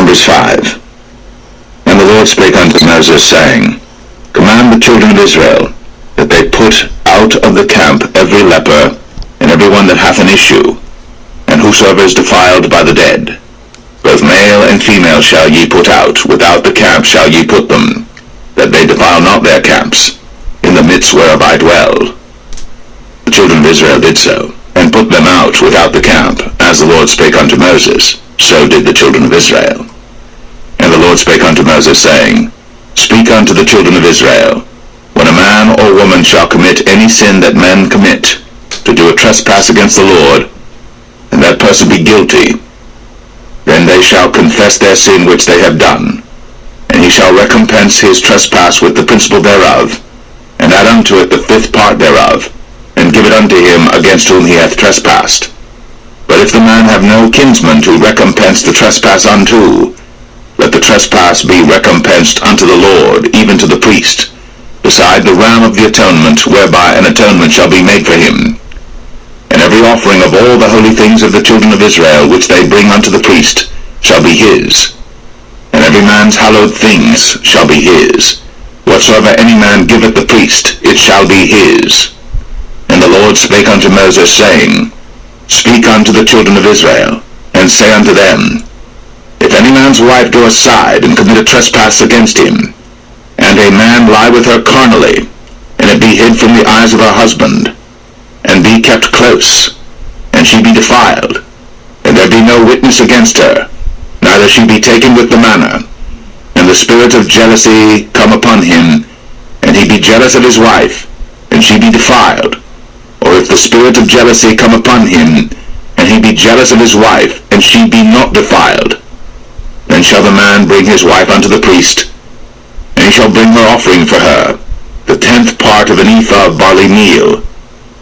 Verse 5. And the Lord spake unto Moses, saying, Command the children of Israel, that they put out of the camp every leper, and every one that hath an issue, and whosoever is defiled by the dead. Both male and female shall ye put out, without the camp shall ye put them, that they defile not their camps, in the midst whereof I dwell. The children of Israel did so, and put them out without the camp, as the Lord spake unto Moses, so did the children of Israel. And the Lord spake unto Moses, saying, Speak unto the children of Israel, when a man or woman shall commit any sin that men commit, to do a trespass against the Lord, and that person be guilty, then they shall confess their sin which they have done, and he shall recompense his trespass with the principal thereof, and add unto it the fifth part thereof, and give it unto him against whom he hath trespassed. But if the man have no kinsman to recompense the trespass unto, let the trespass be recompensed unto the Lord, even to the priest, beside the ram of the atonement, whereby an atonement shall be made for him. And every offering of all the holy things of the children of Israel, which they bring unto the priest, shall be his. And every man's hallowed things shall be his. Whatsoever any man giveth the priest, it shall be his. And the Lord spake unto Moses, saying, Speak unto the children of Israel, and say unto them, If any man's wife go aside, and commit a trespass against him, and a man lie with her carnally, and it be hid from the eyes of her husband, and be kept close, and she be defiled, and there be no witness against her, neither she be taken with the manner, and the spirit of jealousy come upon him, and he be jealous of his wife, and she be defiled, or if the spirit of jealousy come upon him, and he be jealous of his wife, and she be not defiled, then shall the man bring his wife unto the priest, and he shall bring her offering for her, the 10th part of an ephah of barley meal.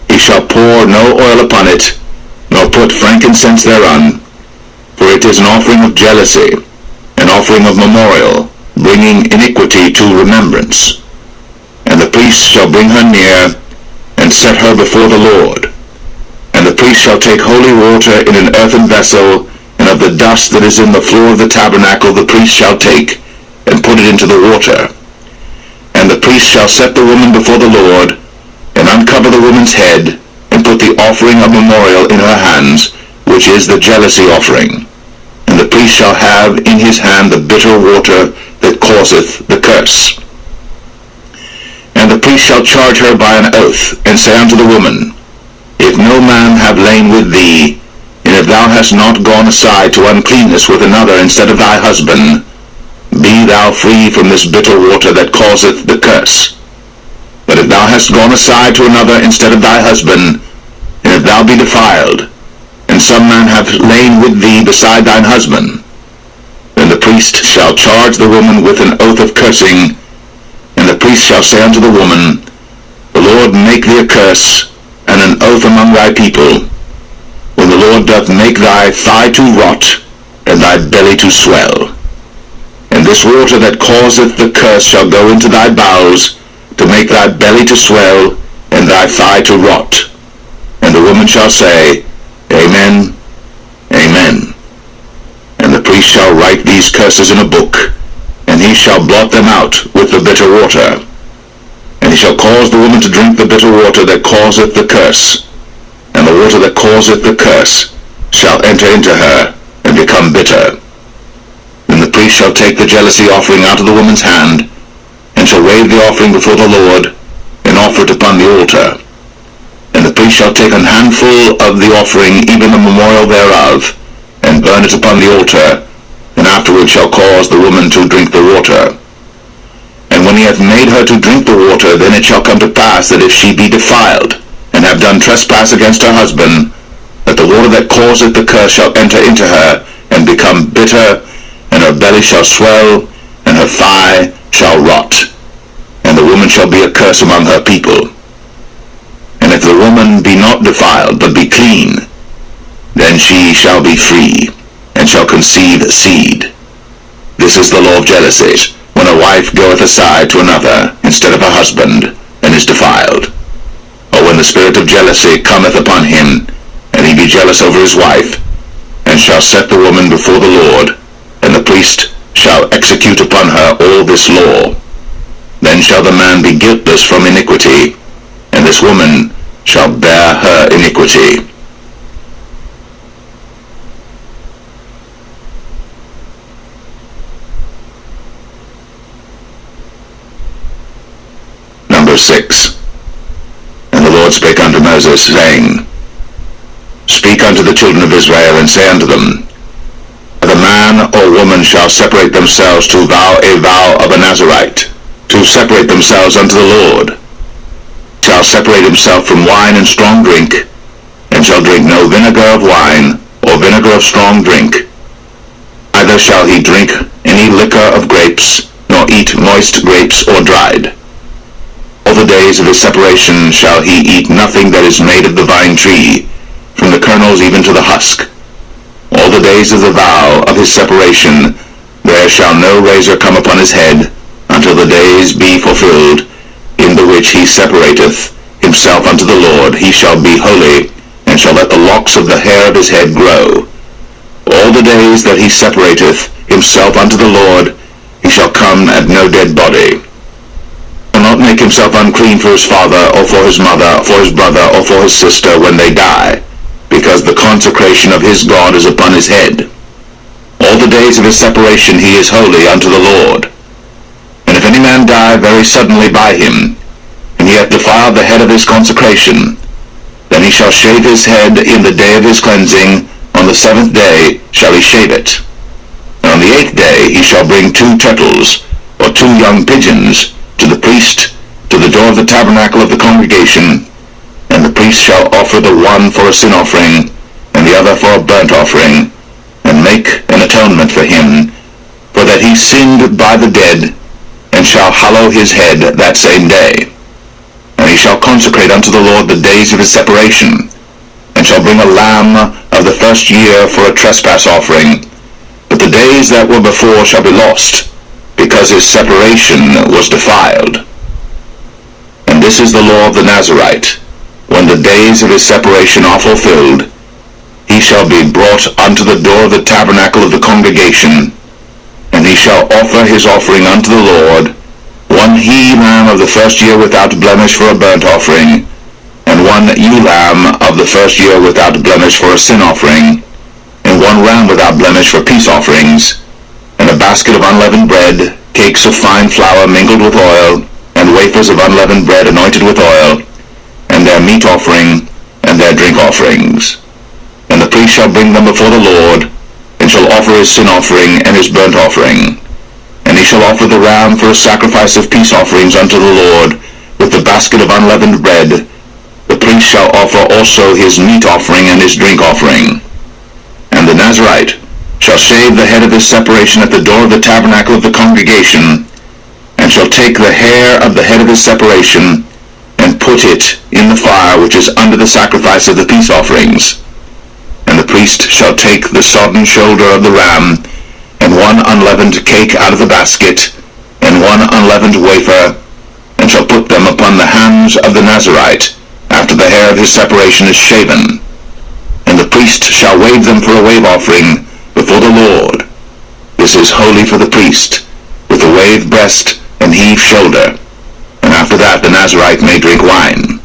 He shall pour no oil upon it, nor put frankincense thereon, for it is an offering of jealousy, an offering of memorial, bringing iniquity to remembrance. And the priest shall bring her near, and set her before the Lord. And the priest shall take holy water in an earthen vessel, and of the dust that is in the floor of the tabernacle the priest shall take, and put it into the water. And the priest shall set the woman before the Lord, and uncover the woman's head, and put the offering of memorial in her hands, which is the jealousy offering. And the priest shall have in his hand the bitter water that causeth the curse. And the priest shall charge her by an oath, and say unto the woman, If no man have lain with thee, and if thou hast not gone aside to uncleanness with another instead of thy husband, be thou free from this bitter water that causeth the curse. But if thou hast gone aside to another instead of thy husband, and if thou be defiled, and some man have lain with thee beside thine husband, then the priest shall charge the woman with an oath of cursing, and the priest shall say unto the woman, The Lord make thee a curse, and an oath among thy people, when the Lord doth make thy thigh to rot, and thy belly to swell. And this water that causeth the curse shall go into thy bowels, to make thy belly to swell, and thy thigh to rot. And the woman shall say, Amen, Amen. And the priest shall write these curses in a book, and he shall blot them out with the bitter water. And he shall cause the woman to drink the bitter water that causeth the curse, and the water that causeth the curse shall enter into her, and become bitter. Then the priest shall take the jealousy offering out of the woman's hand, and shall wave the offering before the Lord, and offer it upon the altar. And the priest shall take an handful of the offering, even the memorial thereof, and burn it upon the altar, and afterward shall cause the woman to drink the water. And when he hath made her to drink the water, then it shall come to pass that if she be defiled, and have done trespass against her husband, that the water that causeth the curse shall enter into her, and become bitter, and her belly shall swell, and her thigh shall rot, and the woman shall be a curse among her people. And if the woman be not defiled, but be clean, then she shall be free, and shall conceive seed. This is the law of jealousy, when a wife goeth aside to another instead of her husband, and is defiled. Or when the spirit of jealousy cometh upon him, and he be jealous over his wife, and shall set the woman before the Lord, and the priest shall execute upon her all this law. Then shall the man be guiltless from iniquity, and this woman shall bear her iniquity. Number 6. And the Lord spake unto Moses, saying, Speak unto the children of Israel, and say unto them, The man or woman shall separate themselves to vow a vow of a Nazirite, to separate themselves unto the Lord, shall separate himself from wine and strong drink, and shall drink no vinegar of wine, or vinegar of strong drink. Neither shall he drink any liquor of grapes, nor eat moist grapes or dried. All the days of his separation shall he eat nothing that is made of the vine tree, from the kernels even to the husk. All the days of the vow of his separation, there shall no razor come upon his head, until the days be fulfilled, in the which he separateth himself unto the Lord. He shall be holy, and shall let the locks of the hair of his head grow. All the days that he separateth himself unto the Lord, he shall come at no dead body. He shall not make himself unclean for his father, or for his mother, for his brother, or for his sister, when they die, because the consecration of his God is upon his head. All the days of his separation he is holy unto the Lord. And if any man die very suddenly by him, and he hath defiled the head of his consecration, then he shall shave his head in the day of his cleansing. On the 7th day shall he shave it. And on the 8th day he shall bring 2 turtles, or 2 young pigeons, to the priest, to the door of the tabernacle of the congregation, and the priest shall offer the one for a sin offering, and the other for a burnt offering, and make an atonement for him, for that he sinned by the dead, and shall hallow his head that same day. And he shall consecrate unto the Lord the days of his separation, and shall bring a lamb of the first year for a trespass offering. But the days that were before shall be lost, because his separation was defiled. And this is the law of the Nazirite. When the days of his separation are fulfilled, he shall be brought unto the door of the tabernacle of the congregation, and he shall offer his offering unto the Lord, 1 he-lamb of the first year without blemish for a burnt offering, and 1 ewe-lamb of the first year without blemish for a sin offering, and 1 ram without blemish for peace offerings, and a basket of unleavened bread, cakes of fine flour mingled with oil, and wafers of unleavened bread anointed with oil, and their meat offering, and their drink offerings. And the priest shall bring them before the Lord, and shall offer his sin offering and his burnt offering. And he shall offer the ram for a sacrifice of peace offerings unto the Lord, with the basket of unleavened bread. The priest shall offer also his meat offering and his drink offering. And the Nazirite shall shave the head of his separation at the door of the tabernacle of the congregation, and shall take the hair of the head of his separation, and put it in the fire which is under the sacrifice of the peace offerings. And the priest shall take the sodden shoulder of the ram, and 1 unleavened cake out of the basket, and 1 unleavened wafer, and shall put them upon the hands of the Nazirite, after the hair of his separation is shaven. And the priest shall wave them for a wave offering before the Lord. This is holy for the priest, with a wave breast and heave shoulder. And after that the Nazirite may drink wine.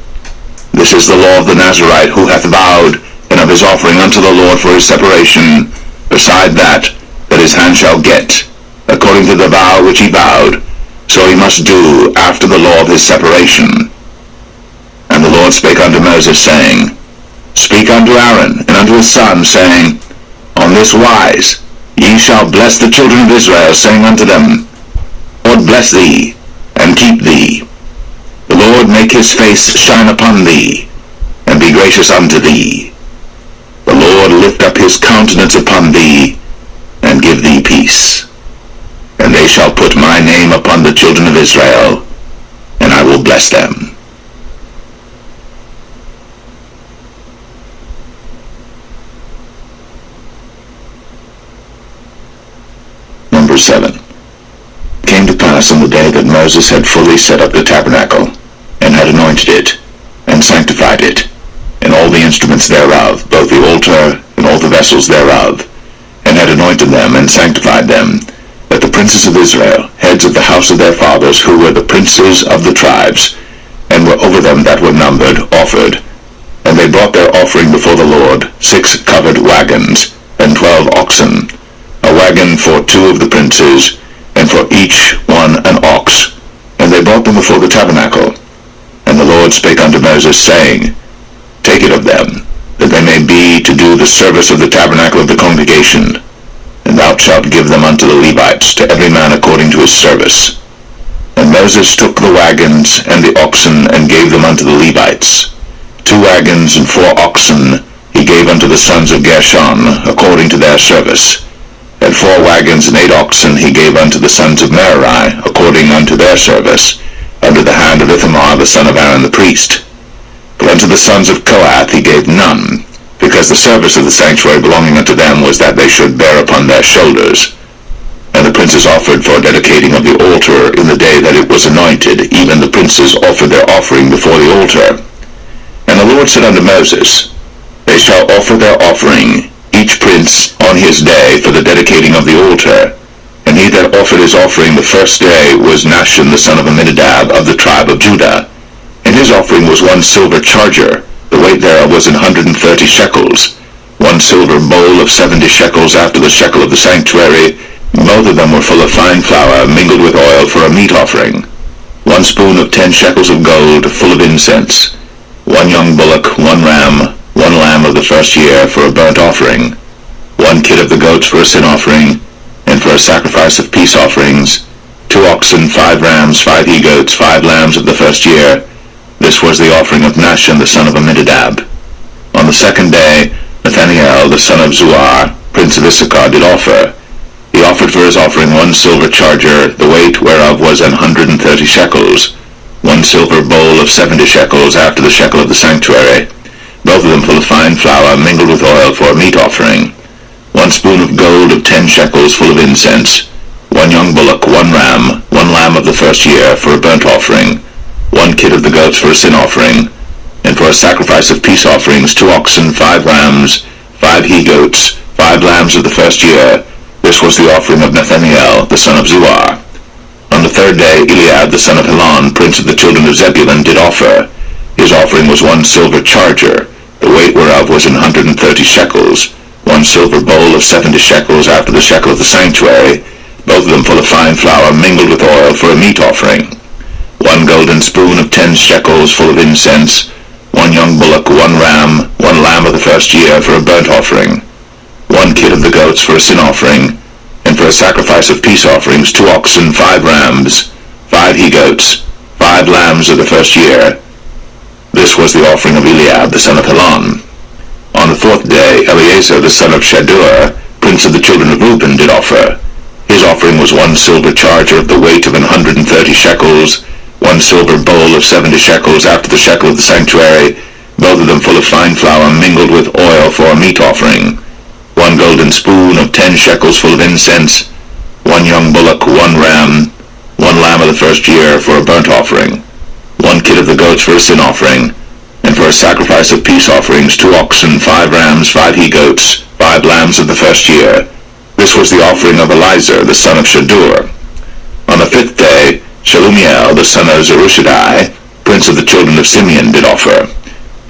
This is the law of the Nazirite, who hath vowed, and of his offering unto the Lord for his separation, beside that his hand shall get, according to the vow which he vowed, so he must do after the law of his separation. And the Lord spake unto Moses, saying, Speak unto Aaron and unto his sons, saying, On this wise ye shall bless the children of Israel, saying unto them, Lord bless thee, and keep thee. The Lord make his face shine upon thee, and be gracious unto thee. The Lord lift up his countenance upon thee, and give thee peace. And they shall put my name upon the children of Israel, and I will bless them. Number 7. It came to pass on the day that Moses had fully set up the tabernacle, and had anointed it, and sanctified it, and all the instruments thereof, both the altar and all the vessels thereof, and had anointed them and sanctified them, that the princes of Israel, heads of the house of their fathers, who were the princes of the tribes, and were over them that were numbered, offered. And they brought their offering before the Lord, 6 covered wagons, and 12 oxen, a wagon for 2 of the princes, and for each one an ox. And they brought them before the tabernacle. And the Lord spake unto Moses, saying, Take it of them, that they may be to do the service of the tabernacle of the congregation. And thou shalt give them unto the Levites, to every man according to his service. And Moses took the wagons and the oxen, and gave them unto the Levites. 2 wagons and 4 oxen he gave unto the sons of Gershon, according to their service. And 4 wagons and 8 oxen he gave unto the sons of Merari, according unto their service, under the hand of Ithamar the son of Aaron the priest. But unto the sons of Kohath he gave none, because the service of the sanctuary belonging unto them was that they should bear upon their shoulders. And the princes offered for dedicating of the altar in the day that it was anointed, even the princes offered their offering before the altar. And the Lord said unto Moses, They shall offer their offering, each prince on his day, for the dedicating of the altar. And he that offered his offering the first day was Nahshon the son of Amminadab of the tribe of Judah. And his offering was 1 silver charger, the weight thereof was 130 shekels, 1 silver bowl of 70 shekels after the shekel of the sanctuary. Both of them were full of fine flour, mingled with oil for a meat offering. 1 spoon of 10 shekels of gold, full of incense. 1 young bullock, 1 ram, 1 lamb of the first year for a burnt offering. 1 kid of the goats for a sin offering, and for a sacrifice of peace offerings. 2 oxen, 5 rams, 5 he-goats, 5 lambs of the first year. This was the offering of Nahshon the son of Amminadab. On the 2nd day, Nathanael the son of Zuar, prince of Issachar, did offer. He offered for his offering 1 silver charger, the weight whereof was 130 shekels, 1 silver bowl of 70 shekels after the shekel of the sanctuary, both of them full of fine flour, mingled with oil for a meat offering. 1 spoon of gold of 10 shekels full of incense, 1 young bullock, 1 ram, 1 lamb of the first year for a burnt offering, 1 kid of the goats for a sin offering, and for a sacrifice of peace offerings 2 oxen, 5 rams, 5 he-goats, 5 lambs of the first year. This was the offering of Nathanael the son of Zuar. On the 3rd day, Eliab the son of Helon, prince of the children of Zebulun, did offer. His offering was 1 silver charger, the weight whereof was 130 shekels, 1 silver bowl of 70 shekels after the shekel of the sanctuary, both of them full of fine flour, mingled with oil for a meat offering. 1 golden spoon of 10 shekels full of incense, 1 young bullock, 1 ram, 1 lamb of the first year for a burnt offering. 1 kid of the goats for a sin offering, and for a sacrifice of peace offerings 2 oxen, 5 rams, 5 he-goats, 5 lambs of the first year. This was the offering of Eliab the son of Helon. On the 4th day, Eleazar the son of Shadur, prince of the children of Reuben, did offer. His offering was 1 silver charger of the weight of 130 shekels, 1 silver bowl of 70 shekels after the shekel of the sanctuary, both of them full of fine flour, mingled with oil for a meat offering. 1 golden spoon of 10 shekels full of incense, 1 young bullock, 1 ram, 1 lamb of the first year for a burnt offering, 1 kid of the goats for a sin offering, and for a sacrifice of peace offerings 2 oxen, 5 rams, 5 he-goats, 5 lambs of the first year. This was the offering of Elizur the son of Shadur. On the 5th day, Shelumiel the son of Zerushadai, prince of the children of Simeon, did offer.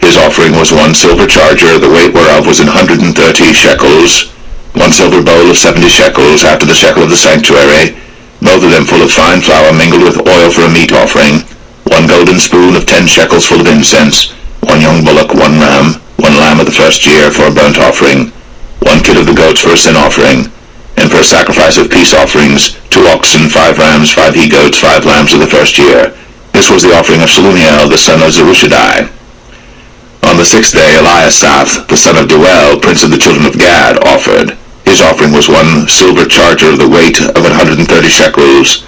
His offering was 1 silver charger, the weight whereof was 130 shekels, 1 silver bowl of 70 shekels after the shekel of the sanctuary, both of them full of fine flour mingled with oil for a meat offering, 1 golden spoon of 10 shekels full of incense, 1 young bullock, 1 ram, 1 lamb of the first year for a burnt offering, 1 kid of the goats for a sin offering, and for a sacrifice of peace offerings 2 oxen, 5 rams, 5 he-goats, 5 lambs of the first year. This was the offering of Shelumiel the son of Zerushadai. On the 6th day, Eliasaph the son of Deuel, prince of the children of Gad, offered. His offering was 1 silver charger of the weight of 130 shekels,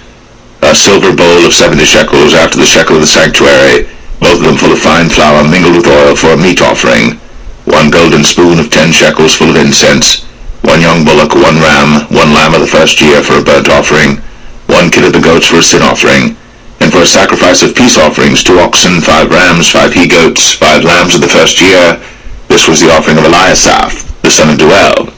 a silver bowl of 70 shekels after the shekel of the sanctuary, both of them full of fine flour mingled with oil for a meat offering, 1 golden spoon of 10 shekels full of incense, 1 young bullock, 1 ram, 1 lamb of the first year for a burnt offering, 1 kid of the goats for a sin offering, and for a sacrifice of peace offerings 2 oxen, 5 rams, 5 he-goats, 5 lambs of the first year. This was the offering of Eliasaph the son of Deuel.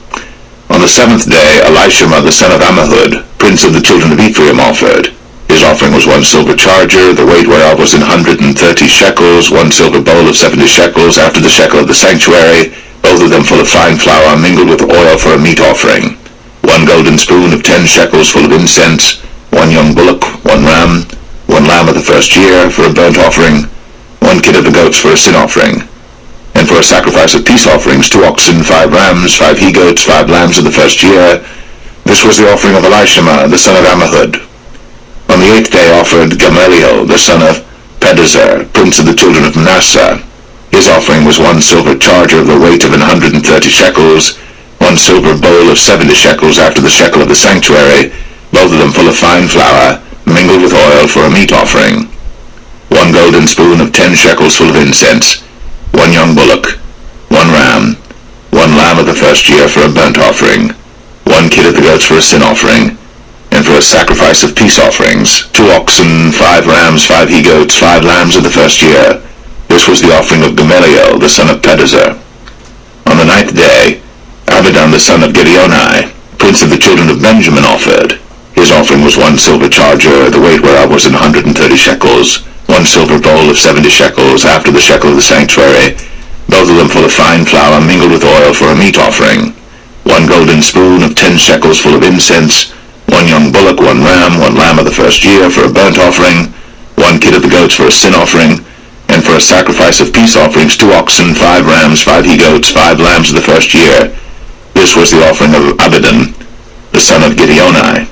On the the seventh day Elishama the son of Ammihud, prince of the children of Ephraim, offered. His offering was 1 silver charger, the weight whereof was 130 shekels, 1 silver bowl of 70 shekels, after the shekel of the sanctuary, both of them full of fine flour, mingled with oil for a meat offering. 1 golden spoon of 10 shekels full of incense, 1 young bullock, 1 ram, 1 lamb of the first year for a burnt offering, 1 kid of the goats for a sin offering. And for a sacrifice of peace offerings, 2 oxen, 5 rams, 5 he-goats, 5 lambs of the first year. This was the offering of Elishama the son of Ammihud. On the 8th day offered Gamaliel the son of Pedazur, prince of the children of Manasseh. His offering was 1 silver charger of the weight of 130 shekels, 1 silver bowl of 70 shekels after the shekel of the sanctuary, both of them full of fine flour, mingled with oil for a meat offering. 1 golden spoon of 10 shekels full of incense, 1 young bullock, 1 ram, 1 lamb of the first year for a burnt offering, 1 kid of the goats for a sin offering, and for a sacrifice of peace offerings, 2 oxen, 5 rams, 5 he-goats, 5 lambs of the first year. This was the offering of Gamaliel the son of Pedazur. On the 9th day, Abidan the son of Gideoni, prince of the children of Benjamin, offered. His offering was 1 silver charger, the weight whereof was 130 shekels, 1 silver bowl of 70 shekels after the shekel of the sanctuary, both of them full of fine flour mingled with oil for a meat offering. 1 golden spoon of 10 shekels full of incense, 1 young bullock, 1 ram, 1 lamb of the first year for a burnt offering, 1 kid of the goats for a sin offering, and for a sacrifice of peace offerings, 2 oxen, 5 rams, 5 he-goats, 5 lambs of the first year. This was the offering of Abidan the son of Gideoni.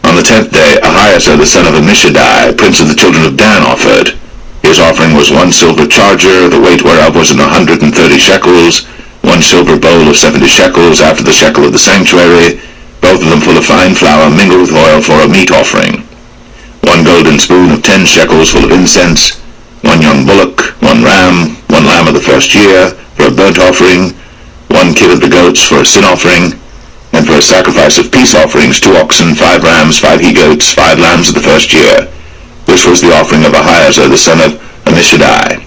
On the 10th day, Ahiezer the son of Ammishaddai, prince of the children of Dan, offered. His offering was 1 silver charger, the weight whereof was 130 shekels, 1 silver bowl of 70 shekels after the shekel of the sanctuary, both of them full of fine flour mingled with oil for a meat offering. 1 golden spoon of 10 shekels full of incense, 1 young bullock, 1 ram, 1 lamb of the first year for a burnt offering, 1 kid of the goats for a sin offering, and for a sacrifice of peace offerings, 2 oxen, 5 rams, 5 he-goats, 5 lambs of the first year. This was the offering of Ahiezer the son of Ammishaddai.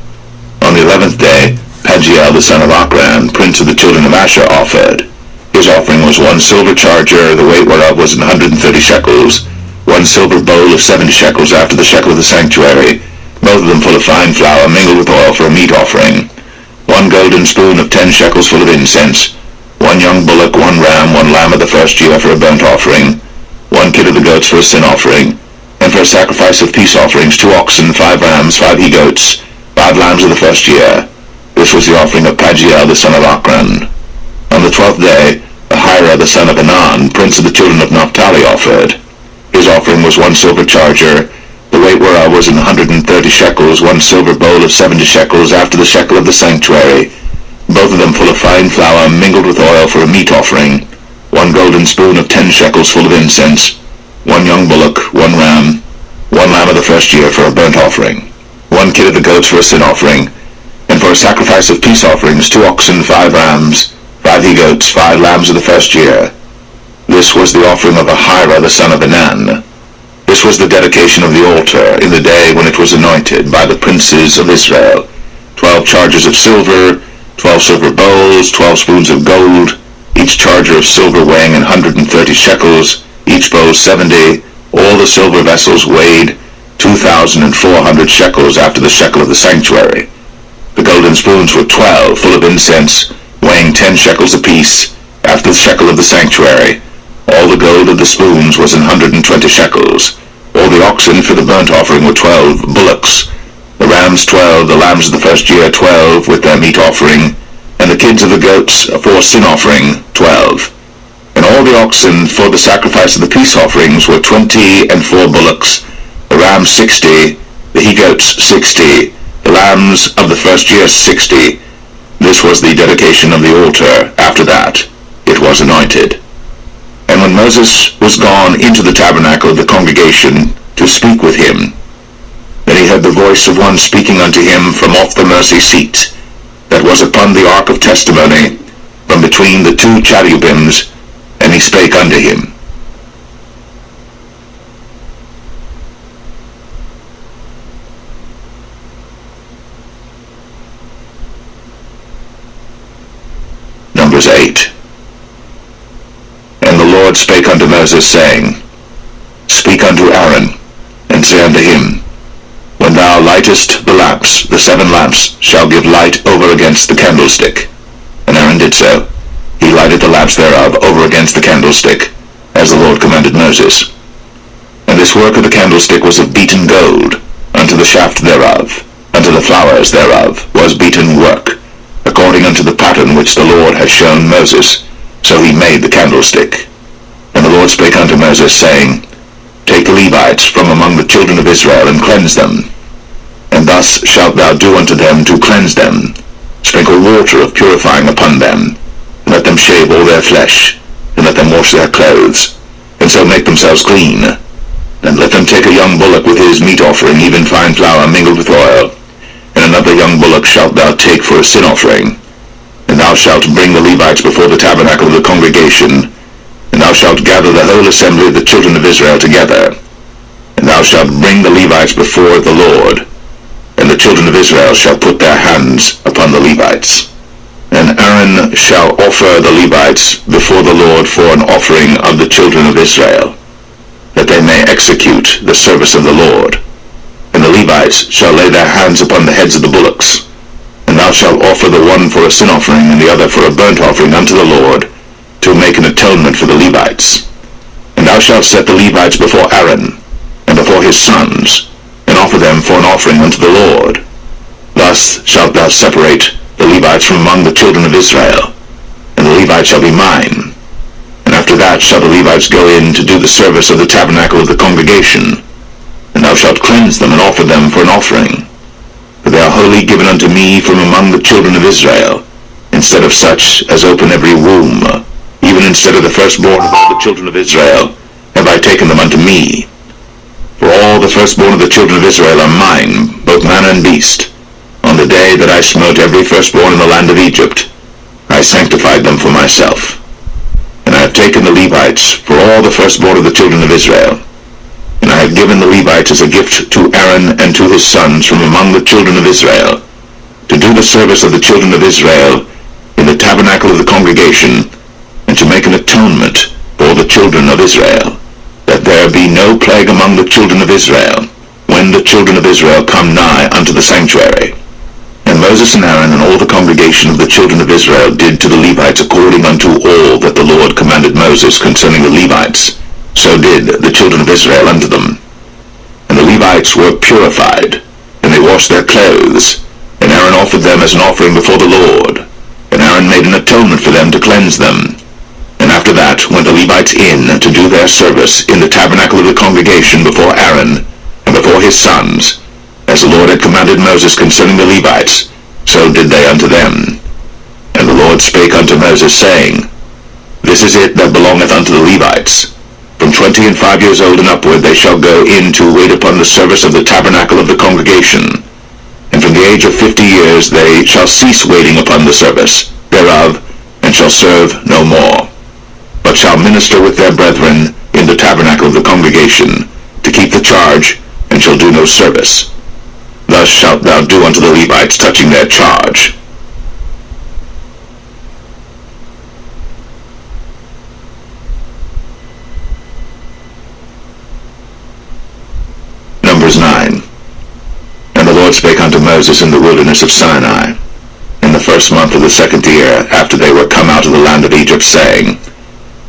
On the 11th day, Pagiel the son of Ochran, prince of the children of Asher, offered. His offering was 1 silver charger, the weight whereof was 130 shekels, 1 silver bowl of 70 shekels after the shekel of the sanctuary, both of them full of fine flour mingled with oil for a meat offering. 1 golden spoon of 10 shekels full of incense, 1 young bullock, 1 ram, 1 lamb of the first year for a burnt offering, 1 kid of the goats for a sin offering, and for a sacrifice of peace offerings, 2 oxen, 5 rams, 5 he-goats, 5 lambs of the first year. This was the offering of Pagiel the son of Ochran. On the 12th day, Ahira the son of Anan, prince of the children of Naphtali, offered. His offering was 1 silver charger, the weight whereof was 130 shekels, 1 silver bowl of 70 shekels after the shekel of the sanctuary, both of them full of fine flour mingled with oil for a meat offering, 1 golden spoon of 10 shekels full of incense, 1 young bullock, 1 ram, 1 lamb of the first year for a burnt offering, 1 kid of the goats for a sin offering, and for a sacrifice of peace offerings, 2 oxen, 5 rams, 5 he-goats, 5 lambs of the first year. This was the offering of Ahira the son of Anan. This was the dedication of the altar in the day when it was anointed by the princes of Israel. 12 chargers of silver, 12 silver bowls, 12 spoons of gold, each charger of silver weighing 130 shekels, each bowl 70, all the silver vessels weighed 2,400 shekels after the shekel of the sanctuary. The golden spoons were 12, full of incense, weighing 10 shekels apiece, after the shekel of the sanctuary. All the gold of the spoons was 120 shekels. All the oxen for the burnt offering were 12 bullocks, the rams 12, the lambs of the first year 12 with their meat offering, and the kids of the goats for sin offering 12. And all the oxen for the sacrifice of the peace offerings were 20 and 4 bullocks, the rams 60, the he-goats 60, the lambs of the first year 60. This was the dedication of the altar. After that, it was anointed. And when Moses was gone into the tabernacle of the congregation to speak with him, then he heard the voice of one speaking unto him from off the mercy seat that was upon the ark of testimony, from between the 2 cherubims, and he spake unto him. Numbers 8. Lord spake unto Moses, saying, Speak unto Aaron, and say unto him, When thou lightest the lamps, the 7 lamps shall give light over against the candlestick. And Aaron did so. He lighted the lamps thereof over against the candlestick, as the Lord commanded Moses. And this work of the candlestick was of beaten gold, unto the shaft thereof, unto the flowers thereof was beaten work, according unto the pattern which the Lord had shown Moses. So he made the candlestick. And the Lord spake unto Moses, saying, Take the Levites from among the children of Israel, and cleanse them. And thus shalt thou do unto them to cleanse them. Sprinkle water of purifying upon them, and let them shave all their flesh, and let them wash their clothes, and so make themselves clean. And let them take a young bullock with his meat offering, even fine flour mingled with oil. And another young bullock shalt thou take for a sin offering. And thou shalt bring the Levites before the tabernacle of the congregation, and thou shalt gather the whole assembly of the children of Israel together. And thou shalt bring the Levites before the Lord, and the children of Israel shall put their hands upon the Levites. And Aaron shall offer the Levites before the Lord for an offering of the children of Israel, that they may execute the service of the Lord. And the Levites shall lay their hands upon the heads of the bullocks. And thou shalt offer the one for a sin offering, and the other for a burnt offering unto the Lord, to make an atonement for the Levites. And thou shalt set the Levites before Aaron, and before his sons, and offer them for an offering unto the Lord. Thus shalt thou separate the Levites from among the children of Israel, and the Levites shall be mine. And after that shall the Levites go in to do the service of the tabernacle of the congregation, and thou shalt cleanse them and offer them for an offering. For they are wholly given unto me from among the children of Israel, instead of such as open every womb, even instead of the firstborn of all the children of Israel, have I taken them unto me. For all the firstborn of the children of Israel are mine, both man and beast. On the day that I smote every firstborn in the land of Egypt, I sanctified them for myself. And I have taken the Levites for all the firstborn of the children of Israel. And I have given the Levites as a gift to Aaron and to his sons from among the children of Israel, to do the service of the children of Israel in the tabernacle of the congregation, and to make an atonement for the children of Israel, that there be no plague among the children of Israel, when the children of Israel come nigh unto the sanctuary. And Moses and Aaron and all the congregation of the children of Israel did to the Levites according unto all that the Lord commanded Moses concerning the Levites. So did the children of Israel unto them. And the Levites were purified, and they washed their clothes, and Aaron offered them as an offering before the Lord. And Aaron made an atonement for them to cleanse them. And after that went the Levites in to do their service in the tabernacle of the congregation before Aaron and before his sons, as the Lord had commanded Moses concerning the Levites, so did they unto them. And the Lord spake unto Moses, saying, This is it that belongeth unto the Levites. From 20 and 5 years old and upward they shall go in to wait upon the service of the tabernacle of the congregation. And from the age of 50 years they shall cease waiting upon the service thereof, and shall serve no more, but shall minister with their brethren in the tabernacle of the congregation, to keep the charge, and shall do no service. Thus shalt thou do unto the Levites touching their charge. Numbers 9. And the Lord spake unto Moses in the wilderness of Sinai, in the first month of the 2nd year, after they were come out of the land of Egypt, saying,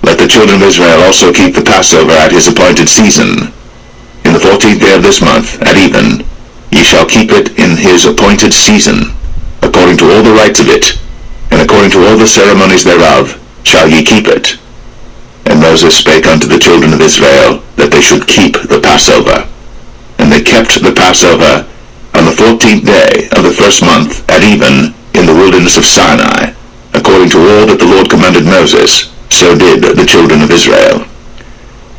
Let the children of Israel also keep the Passover at his appointed season. In the 14th day of this month, at even, ye shall keep it in his appointed season, according to all the rites of it, and according to all the ceremonies thereof, shall ye keep it. And Moses spake unto the children of Israel, that they should keep the Passover. And they kept the Passover on the 14th day of the first month, at even, in the wilderness of Sinai, according to all that the Lord commanded Moses, so did the children of Israel.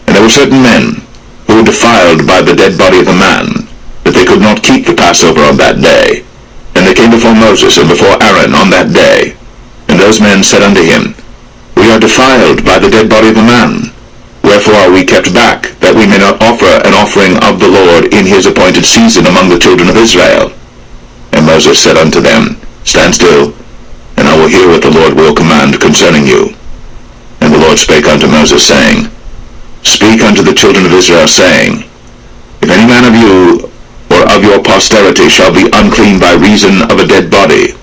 And there were certain men who were defiled by the dead body of a man, that they could not keep the Passover on that day. And they came before Moses and before Aaron on that day. And those men said unto him, We are defiled by the dead body of a man. Wherefore are we kept back, that we may not offer an offering of the Lord in his appointed season among the children of Israel? And Moses said unto them, Stand still, and I will hear what the Lord will command concerning you. And the Lord Lord spake unto Moses, saying, Speak unto the children of Israel, saying, If any man of you or of your posterity shall be unclean by reason of a dead body,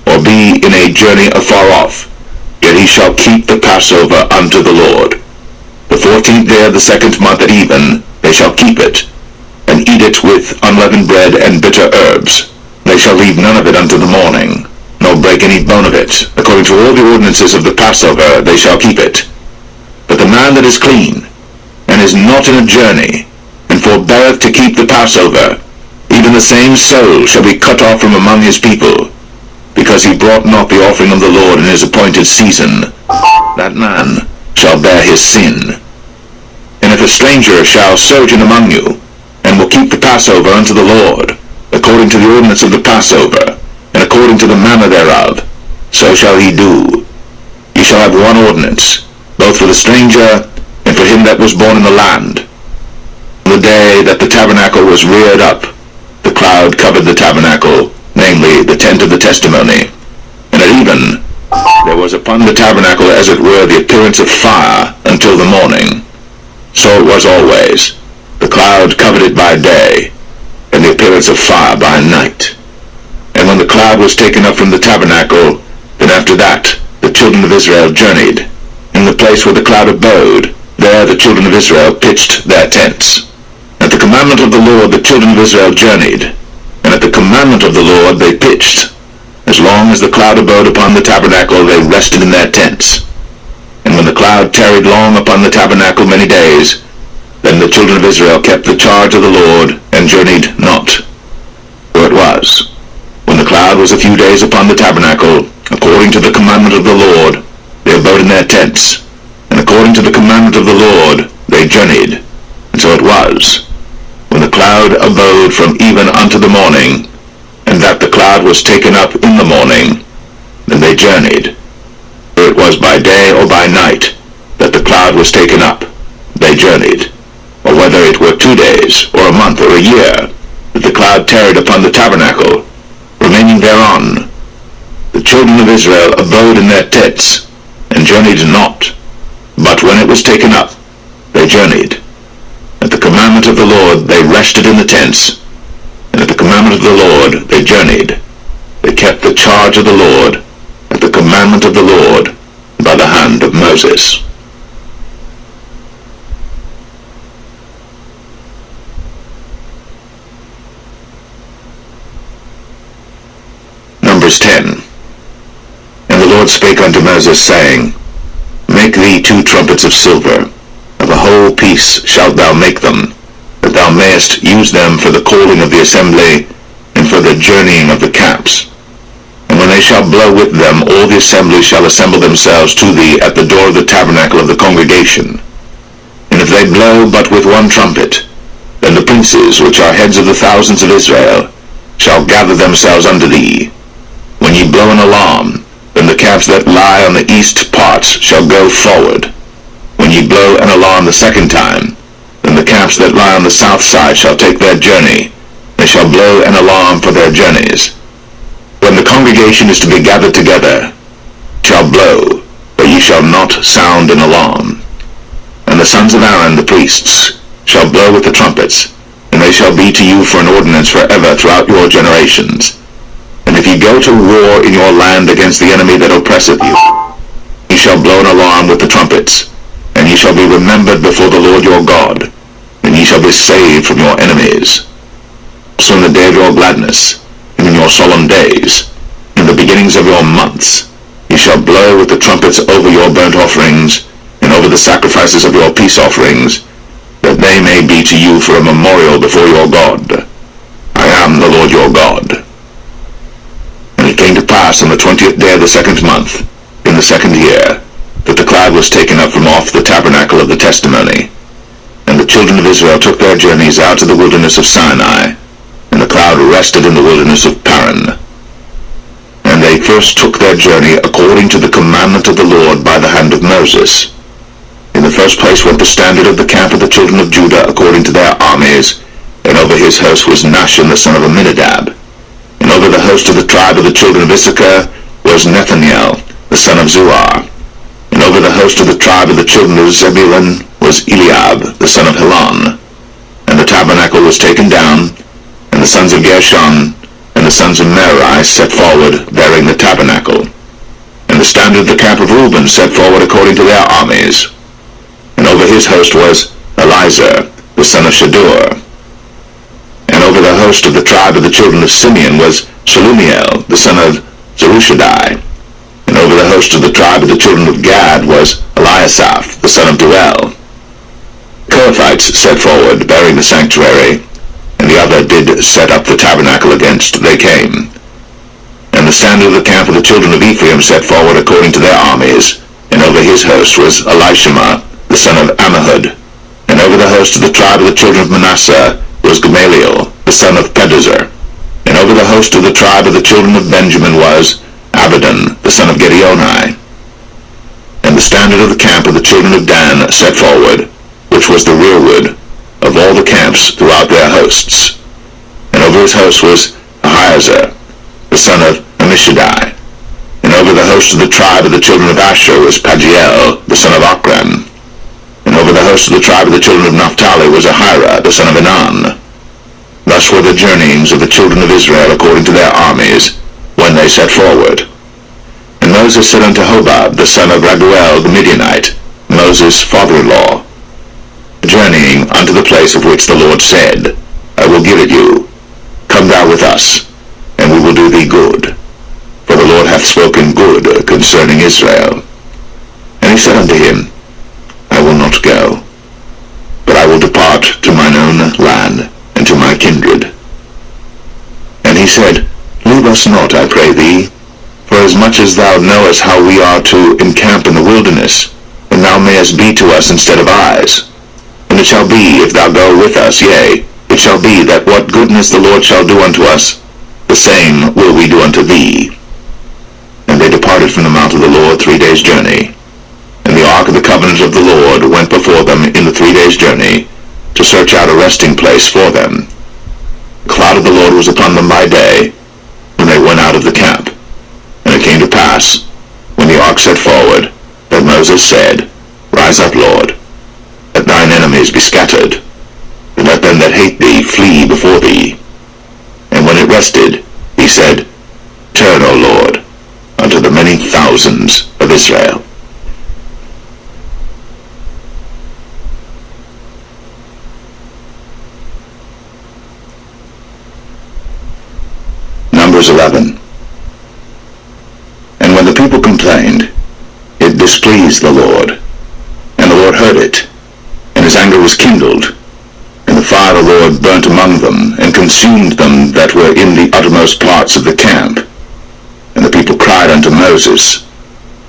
or be in a journey afar off, yet he shall keep the Passover unto the Lord. The 14th day of the 2nd month at even they shall keep it, and eat it with unleavened bread and bitter herbs. They shall leave none of it unto the morning, nor break any bone of it. According to all the ordinances of the Passover they shall keep it. But the man that is clean, and is not in a journey, and forbeareth to keep the Passover, even the same soul shall be cut off from among his people, because he brought not the offering of the Lord in his appointed season. That man shall bear his sin. And if a stranger shall sojourn among you, and will keep the Passover unto the Lord, according to the ordinance of the Passover, and according to the manner thereof, so shall he do. Ye shall have one ordinance, both for the stranger and for him that was born in the land. On the day that the tabernacle was reared up, the cloud covered the tabernacle, namely the tent of the testimony. And at even there was upon the tabernacle as it were the appearance of fire until the morning. So it was always. The cloud covered it by day, and the appearance of fire by night. And when the cloud was taken up from the tabernacle, then after that the children of Israel journeyed. In the place where the cloud abode, there the children of Israel pitched their tents. At the commandment of the Lord the children of Israel journeyed, and at the commandment of the Lord they pitched. As long as the cloud abode upon the tabernacle, they rested in their tents. And when the cloud tarried long upon the tabernacle many days, then the children of Israel kept the charge of the Lord, and journeyed not. So it was, when the cloud was a few days upon the tabernacle, according to the commandment of the Lord, they abode in their tents, and according to the commandment of the Lord, they journeyed. And so it was, when the cloud abode from even unto the morning, and that the cloud was taken up in the morning, then they journeyed. For it was by day or by night that the cloud was taken up, they journeyed. Or whether it were 2 days, or a month, or a year, that the cloud tarried upon the tabernacle, remaining thereon, the children of Israel abode in their tents, and journeyed not. But when it was taken up, they journeyed. At the commandment of the Lord they rested in the tents, and at the commandment of the Lord they journeyed. They kept the charge of the Lord, at the commandment of the Lord, by the hand of Moses. Numbers 10. And the Lord spake unto Moses, saying, Make thee 2 trumpets of silver, of a whole piece shalt thou make them, that thou mayest use them for the calling of the assembly, and for the journeying of the camps. And when they shall blow with them, all the assembly shall assemble themselves to thee at the door of the tabernacle of the congregation. And if they blow but with 1 trumpet, then the princes, which are heads of the thousands of Israel, shall gather themselves unto thee. When ye blow an alarm, then the camps that lie on the east parts shall go forward. When ye blow an alarm the 2nd time, then the camps that lie on the south side shall take their journey. They shall blow an alarm for their journeys. When the congregation is to be gathered together, shall blow, but ye shall not sound an alarm. And the sons of Aaron the priests shall blow with the trumpets, and they shall be to you for an ordinance forever throughout your generations. And if ye go to war in your land against the enemy that oppresseth you, ye shall blow an alarm with the trumpets, and ye shall be remembered before the Lord your God, and ye shall be saved from your enemies. So in the day of your gladness, and in your solemn days, in the beginnings of your months, ye shall blow with the trumpets over your burnt offerings, and over the sacrifices of your peace offerings, that they may be to you for a memorial before your God. I am the Lord your God. And it came to pass on the 20th day of the 2nd month, in the 2nd year, that the cloud was taken up from off the tabernacle of the testimony. And the children of Israel took their journeys out of the wilderness of Sinai, and the cloud rested in the wilderness of Paran. And they first took their journey according to the commandment of the Lord by the hand of Moses. In the first place went the standard of the camp of the children of Judah according to their armies, and over his host was Nahshon the son of Amminadab. And over the host of the tribe of the children of Issachar was Nethaniel the son of Zuar. And over the host of the tribe of the children of Zebulun was Eliab, the son of Helon. And the tabernacle was taken down, and the sons of Gershon and the sons of Merari set forward, bearing the tabernacle. And the standard of the camp of Reuben set forward according to their armies. And over his host was Elizur, the son of Shadur. And over the host of the tribe of the children of Simeon was Shelumiel, the son of Zerushadai. And over the host of the tribe of the children of Gad was Eliasaph, the son of Deuel. Kohathites set forward, bearing the sanctuary, and the other did set up the tabernacle against they came. And the standard of the camp of the children of Ephraim set forward according to their armies, and over his host was Elishama, the son of Ammihud. And over the host of the tribe of the children of Manasseh was Gamaliel, the son of Pedazur. And over the host of the tribe of the children of Benjamin was Abidan, the son of Gideoni. And the standard of the camp of the children of Dan set forward, which was the rearward of all the camps throughout their hosts. And over his host was Ahiezer, the son of Ammishaddai. And over the host of the tribe of the children of Asher was Pagiel, the son of Ochran. And over the host of the tribe of the children of Naphtali was Ahira, the son of Enan. Thus were the journeyings of the children of Israel according to their armies, when they set forward. And Moses said unto Hobab, the son of Raguel the Midianite, Moses' father-in-law, journeying unto the place of which the Lord said, I will give it you. Come thou with us, and we will do thee good. For the Lord hath spoken good concerning Israel. And he said unto him, I will not go, but I will depart to mine own land, and to my kindred. And he said, Leave us not, I pray thee, for as much as thou knowest how we are to encamp in the wilderness, and thou mayest be to us instead of eyes. And it shall be, if thou go with us, yea, it shall be that what goodness the Lord shall do unto us, the same will we do unto thee. And they departed from the mount of the Lord 3 days' journey. And the ark of the covenant of the Lord went before them in the 3 days' journey, to search out a resting place for them. The cloud of the Lord was upon them by day, when they went out of the camp. And it came to pass, when the ark set forward, that Moses said, Rise up, Lord, let thine enemies be scattered, and let them that hate thee flee before thee. And when it rested, he said, Turn, O Lord, unto the many thousands of Israel. Numbers 11. And when the people complained, it displeased the Lord, and the Lord heard it, and his anger was kindled, and the fire of the Lord burnt among them, and consumed them that were in the uttermost parts of the camp. And the people cried unto Moses.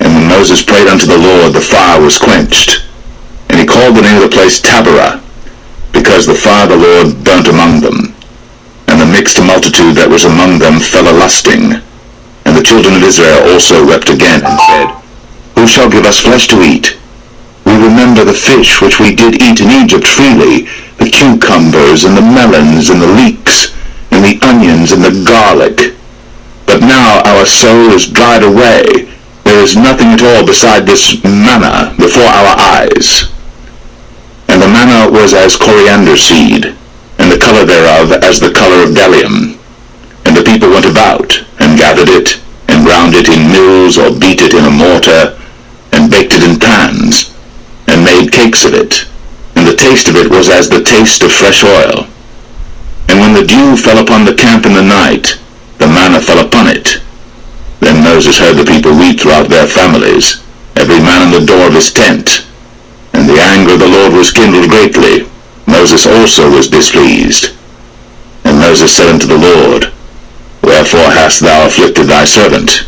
And when Moses prayed unto the Lord, the fire was quenched. And he called the name of the place Taberah, because the fire of the Lord burnt among them. And the mixed multitude that was among them fell a-lusting. And the children of Israel also wept again, and said, Who shall give us flesh to eat? We remember the fish which we did eat in Egypt freely, the cucumbers, and the melons, and the leeks, and the onions, and the garlic. But now our soul is dried away. There is nothing at all beside this manna before our eyes. And the manna was as coriander seed, and the color thereof as the color of bdellium. And the people went about, and gathered it, and ground it in mills, or beat it in a mortar, and baked it in pans, and made cakes of it. And the taste of it was as the taste of fresh oil. And when the dew fell upon the camp in the night, the manna fell upon it. Then Moses heard the people weep throughout their families, every man in the door of his tent. And the anger of the Lord was kindled greatly. Moses also was displeased. And Moses said unto the Lord, Wherefore hast thou afflicted thy servant?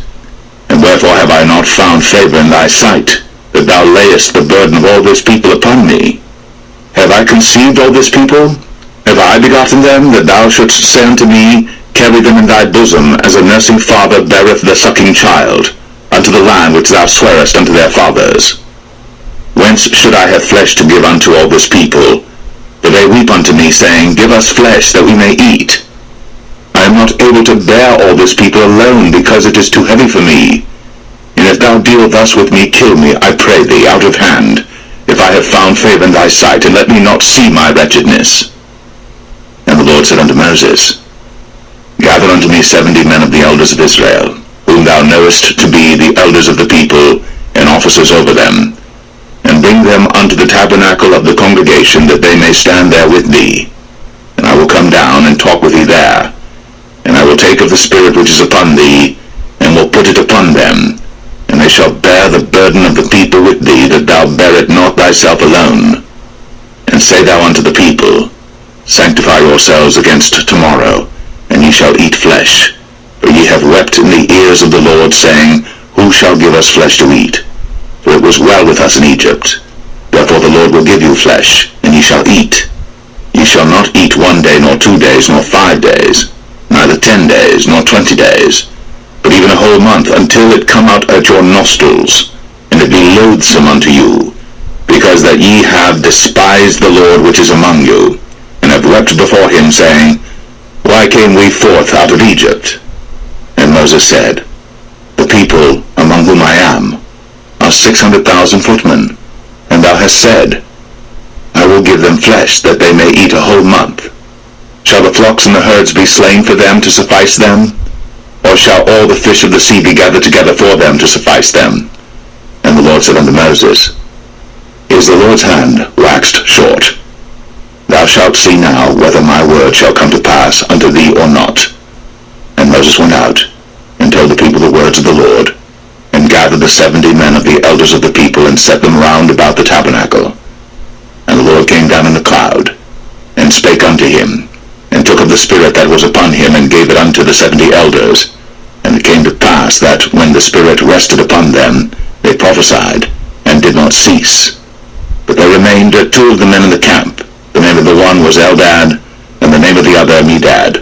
And wherefore have I not found favor in thy sight, that thou layest the burden of all this people upon me? Have I conceived all this people? Have I begotten them, that thou shouldst say unto me, Carry them in thy bosom, as a nursing father beareth the sucking child, unto the land which thou swarest unto their fathers? Whence should I have flesh to give unto all this people? For they weep unto me, saying, Give us flesh, that we may eat. I am not able to bear all this people alone, because it is too heavy for me. And if thou deal thus with me, kill me, I pray thee, out of hand, if I have found favor in thy sight, and let me not see my wretchedness. And the Lord said unto Moses, Gather unto me 70 men of the elders of Israel, whom thou knowest to be the elders of the people, and officers over them, and bring them unto the tabernacle of the congregation, that they may stand there with thee. And I will come down and talk with thee there, and I will take of the Spirit which is upon thee, and will put it upon them, and they shall bear the burden of the people with thee, that thou bear it not thyself alone. And say thou unto the people, Sanctify yourselves against tomorrow, and ye shall eat flesh. For ye have wept in the ears of the Lord, saying, Who shall give us flesh to eat? For it was well with us in Egypt. Therefore the Lord will give you flesh, and ye shall eat. Ye shall not eat 1 day, nor 2 days, nor 5 days, neither 10 days, nor 20 days, but even a whole month, until it come out at your nostrils, and it be loathsome unto you, because that ye have despised the Lord which is among you, and have wept before him, saying, Why came we forth out of Egypt? And Moses said, The people among whom I am are 600,000 footmen, and thou hast said, I will give them flesh, that they may eat a whole month. Shall the flocks and the herds be slain for them to suffice them? Or shall all the fish of the sea be gathered together for them to suffice them? And the Lord said unto Moses, Is the Lord's hand waxed short? Thou shalt see now whether my word shall come to pass unto thee or not. And Moses went out, and told the people the words of the Lord, and gathered the 70 men of the elders of the people, and set them round about the tabernacle. And the Lord came down in the cloud, and spake unto him, and took of the Spirit that was upon him, and gave it unto the 70 elders. And it came to pass that, when the Spirit rested upon them, they prophesied, and did not cease. But there remained 2 of the men in the camp. The name of the one was Eldad, and the name of the other Medad.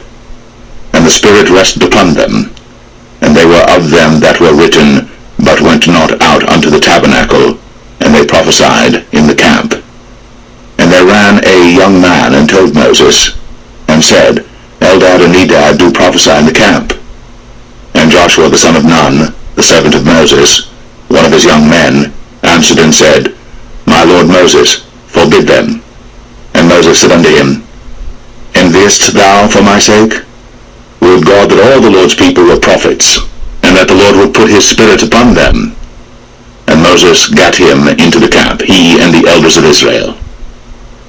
And the Spirit rested upon them, and they were of them that were written, but went not out unto the tabernacle, and they prophesied in the camp. And there ran a young man, and told Moses, and said, Eldad and Medad do prophesy in the camp. And Joshua the son of Nun, the servant of Moses, one of his young men, answered and said, My lord Moses, forbid them. And Moses said unto him, Enviest thou for my sake? Would God that all the Lord's people were prophets, and that the Lord would put his Spirit upon them. And Moses gat him into the camp, he and the elders of Israel.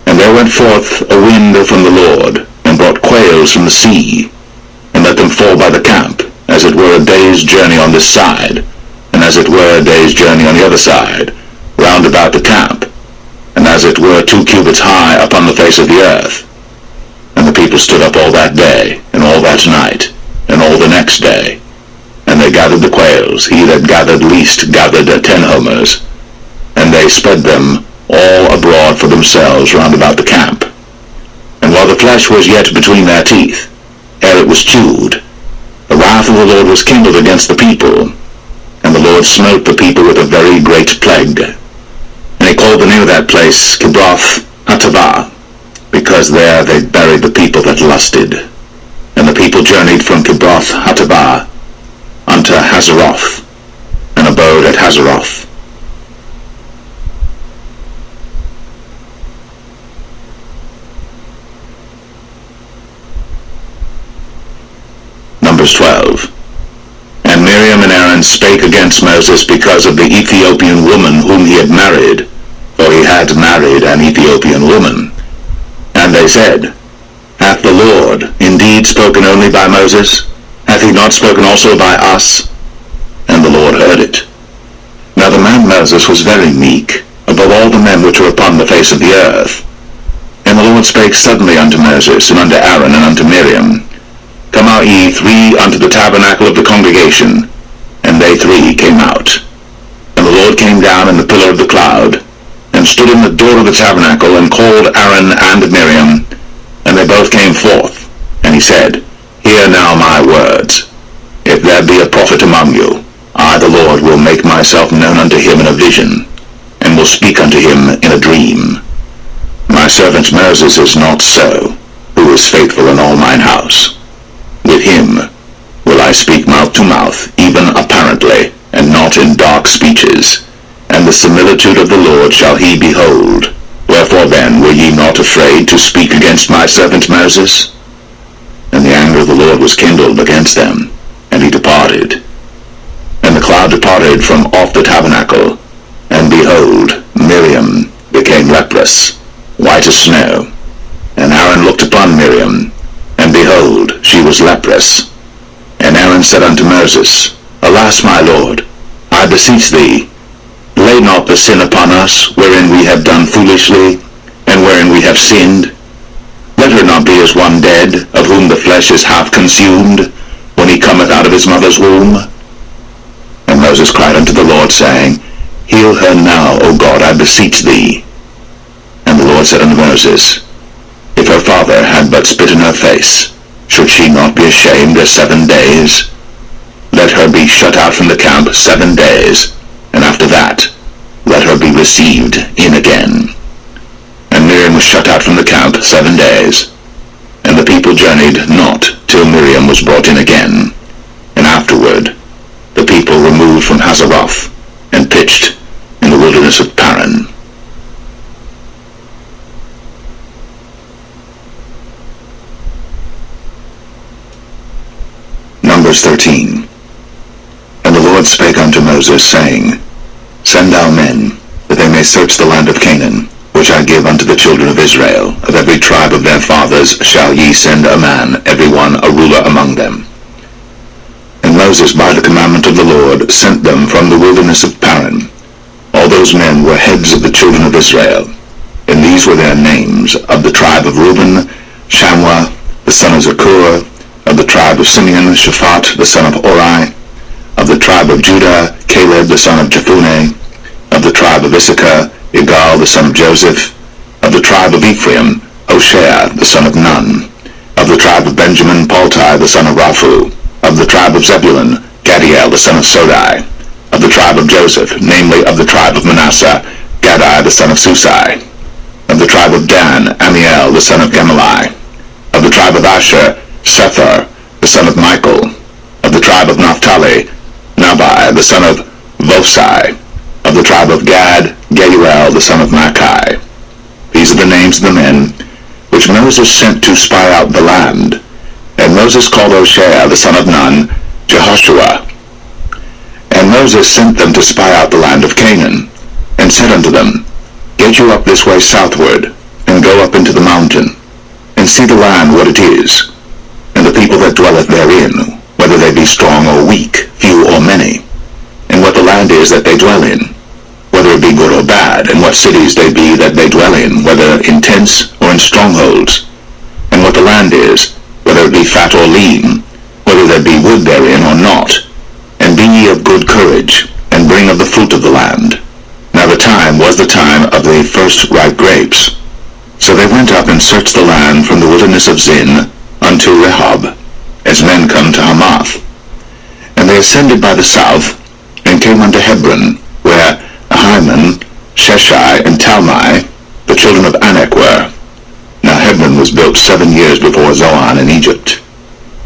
And there went forth a wind from the Lord, and brought quails from the sea, and let them fall by the camp, as it were a day's journey on this side, and as it were a day's journey on the other side, round about the camp, and as it were 2 cubits high upon the face of the earth. And the people stood up all that day, and all that night, and all the next day. And they gathered the quails, he that gathered least gathered 10 homers, and they spread them all abroad for themselves round about the camp. And while the flesh was yet between their teeth, ere it was chewed, the wrath of the Lord was kindled against the people, and the Lord smote the people with a very great plague. And he called the name of that place Kibroth Hattaavah, because there they buried the people that lusted. And the people journeyed from Kibroth Hattaavah unto Hazeroth, and abode at Hazeroth. Numbers 12. And Miriam and Aaron spake against Moses because of the Ethiopian woman whom he had married, for he had married an Ethiopian woman. And they said, Hath the Lord indeed spoken only by Moses? Hath he not spoken also by us? And the Lord heard it. Now the man Moses was very meek, above all the men which were upon the face of the earth. And the Lord spake suddenly unto Moses, and unto Aaron, and unto Miriam, Come out ye 3 unto the tabernacle of the congregation. And they 3 came out. And the Lord came down in the pillar of the cloud, and stood in the door of the tabernacle, and called Aaron and Miriam, and they both came forth. And he said, Hear now my words. If there be a prophet among you, I the Lord will make myself known unto him in a vision, and will speak unto him in a dream. My servant Moses is not so, who is faithful in all mine house. With him will I speak mouth to mouth, even apparently, and not in dark speeches, and the similitude of the Lord shall he behold. Wherefore then were ye not afraid to speak against my servant Moses? And the anger of the Lord was kindled against them, and he departed. And the cloud departed from off the tabernacle, and behold, Miriam became leprous, white as snow. And Aaron looked upon Miriam, and behold, she was leprous. And Aaron said unto Moses, Alas, my Lord, I beseech thee, lay not the sin upon us, wherein we have done foolishly, and wherein we have sinned. Let her not be as one dead, of whom the flesh is half consumed, when he cometh out of his mother's womb. And Moses cried unto the Lord, saying, Heal her now, O God, I beseech thee. And the Lord said unto Moses, If her father had but spit in her face, should she not be ashamed 7 days? Let her be shut out from the camp 7 days, and after that let her be received in again. And Miriam was shut out from the camp 7 days. And the people journeyed not till Miriam was brought in again. And afterward the people removed from Hazeroth, and pitched in the wilderness of Paran. Numbers 13. And the Lord spake unto Moses, saying, Send thou men, that they may search the land of Canaan, which I give unto the children of Israel. Of every tribe of their fathers shall ye send a man, every one a ruler among them. And Moses, by the commandment of the Lord, sent them from the wilderness of Paran. All those men were heads of the children of Israel. And these were their names: of the tribe of Reuben, Shammua, the son of Zakur; of the tribe of Simeon, Shaphat, the son of Ori; of the tribe of Judah, Caleb, the son of Jephunneh; of the tribe of Issachar, Igal, the son of Joseph; of the tribe of Ephraim, Hoshea, the son of Nun; of the tribe of Benjamin, Paltai, the son of Raphu; of the tribe of Zebulun, Gadiel, the son of Sodai; of the tribe of Joseph, namely of the tribe of Manasseh, Gadai, the son of Susai; of the tribe of Dan, Amiel, the son of Gemalli; of the tribe of Asher, Sethar, the son of Michael; of the tribe of Naphtali, Nabai, the son of Vosai; of the tribe of Gad, Geuel, the son of Machi. These are the names of the men which Moses sent to spy out the land. And Moses called Hoshea, the son of Nun, Jehoshua. And Moses sent them to spy out the land of Canaan, and said unto them, Get you up this way southward, and go up into the mountain, and see the land what it is, and the people that dwelleth therein, whether they be strong or weak, few or many, and what the land is that they dwell in, whether it be good or bad, and what cities they be that they dwell in, whether in tents or in strongholds, and what the land is, whether it be fat or lean, whether there be wood therein or not. And be ye of good courage, and bring of the fruit of the land. Now the time was the time of the first ripe grapes. So they went up and searched the land from the wilderness of Zin unto Rehob, as men come to Hamath. And they ascended by the south, and came unto Hebron, where Ahiman, Sheshai, and Talmai, the children of Anak, were. Now Hebron was built 7 years before Zoan in Egypt.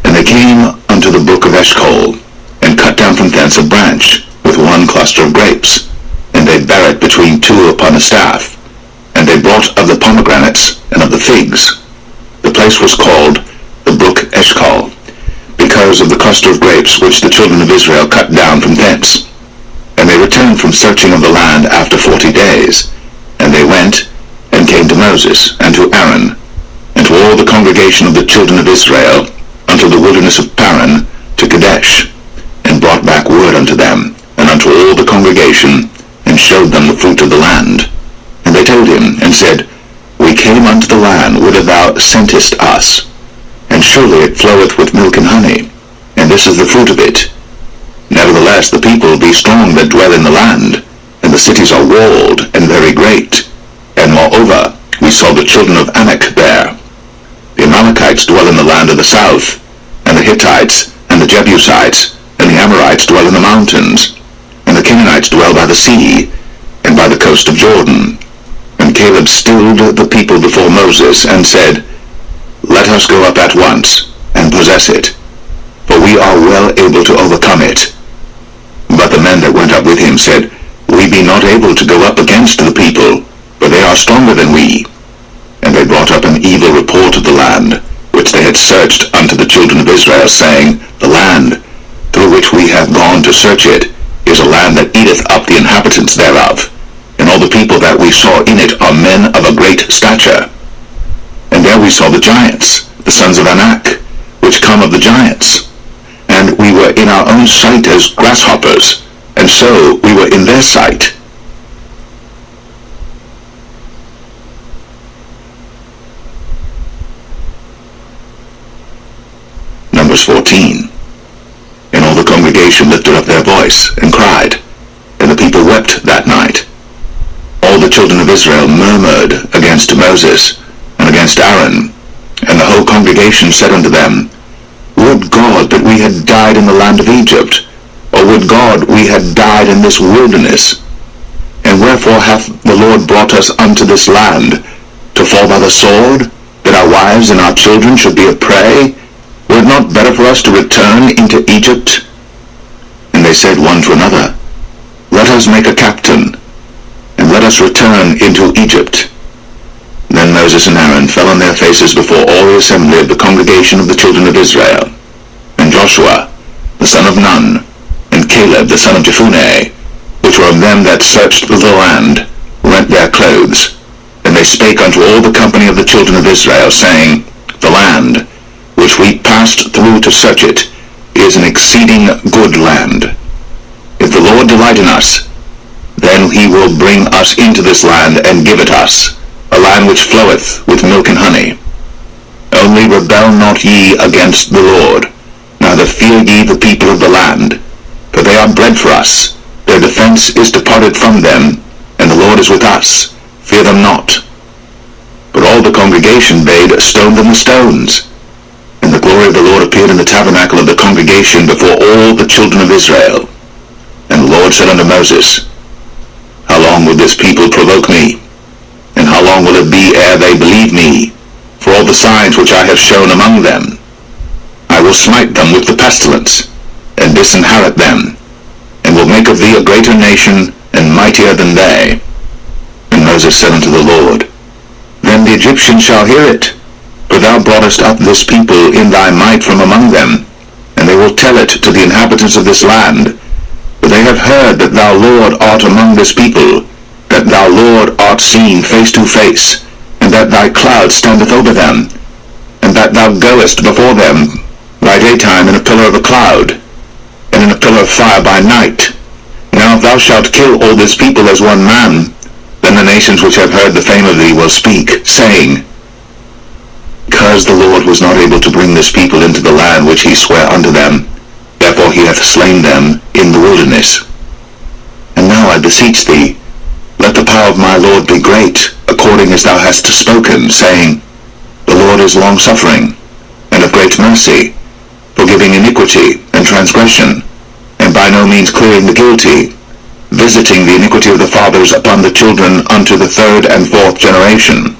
And they came unto the brook of Eshcol, and cut down from thence a branch, with one cluster of grapes, and they bare it between two upon a staff. And they brought of the pomegranates and of the figs. The place was called the brook Eshcol, because of the cluster of grapes which the children of Israel cut down from thence. And they returned from searching of the land after 40 days. And they went, and came to Moses, and to Aaron, and to all the congregation of the children of Israel, unto the wilderness of Paran, to Kadesh, and brought back word unto them, and unto all the congregation, and showed them the fruit of the land. And they told him, and said, We came unto the land whither thou sentest us, and surely it floweth with milk and honey, and this is the fruit of it. Nevertheless the people be strong that dwell in the land, and the cities are walled and very great. And moreover, we saw the children of Anak there. The Amalekites dwell in the land of the south, and the Hittites, and the Jebusites, and the Amorites dwell in the mountains, and the Canaanites dwell by the sea, and by the coast of Jordan. And Caleb stilled the people before Moses, and said, Let us go up at once, and possess it, for we are well able to overcome it. But the men that went up with him said, We be not able to go up against the people, for they are stronger than we. And they brought up an evil report of the land, which they had searched unto the children of Israel, saying, The land, through which we have gone to search it, is a land that eateth up the inhabitants thereof, and all the people that we saw in it are men of a great stature. And there we saw the giants, the sons of Anak, which come of the giants. And we were in our own sight as grasshoppers, and so we were in their sight. Numbers 14. And all the congregation lifted up their voice, and cried, and the people wept that night. All the children of Israel murmured against Moses, and against Aaron, and the whole congregation said unto them, Would God that we had died in the land of Egypt, or would God we had died in this wilderness? And wherefore hath the Lord brought us unto this land, to fall by the sword, that our wives and our children should be a prey? Were it not better for us to return into Egypt? And they said one to another, Let us make a captain, and let us return into Egypt. Then Moses and Aaron fell on their faces before all the assembly of the congregation of the children of Israel. And Joshua, the son of Nun, and Caleb, the son of Jephunneh, which were of them that searched the land, rent their clothes. And they spake unto all the company of the children of Israel, saying, The land, which we passed through to search it, is an exceeding good land. If the Lord delight in us, then he will bring us into this land, and give it us, a land which floweth with milk and honey. Only rebel not ye against the Lord, neither fear ye the people of the land, for they are bread for us. Their defense is departed from them, and the Lord is with us. Fear them not. But all the congregation bade stone them with stones. And the glory of the Lord appeared in the tabernacle of the congregation before all the children of Israel. And the Lord said unto Moses, How long will this people provoke me? And how long will it be ere they believe me, for all the signs which I have shown among them? I will smite them with the pestilence, and disinherit them, and will make of thee a greater nation, and mightier than they. And Moses said unto the Lord, Then the Egyptians shall hear it, for thou broughtest up this people in thy might from among them, and they will tell it to the inhabitants of this land. For they have heard that thou, Lord, art among this people, that thou, Lord, art seen face to face, and that thy cloud standeth over them, and that thou goest before them by daytime in a pillar of a cloud, and in a pillar of fire by night. Now if thou shalt kill all this people as one man, then the nations which have heard the fame of thee will speak, saying, Because the Lord was not able to bring this people into the land which he sware unto them, therefore he hath slain them in the wilderness. And now I beseech thee, let the power of my Lord be great, according as thou hast spoken, saying, The Lord is long-suffering, and of great mercy, forgiving iniquity and transgression, and by no means clearing the guilty, visiting the iniquity of the fathers upon the children unto the third and fourth generation.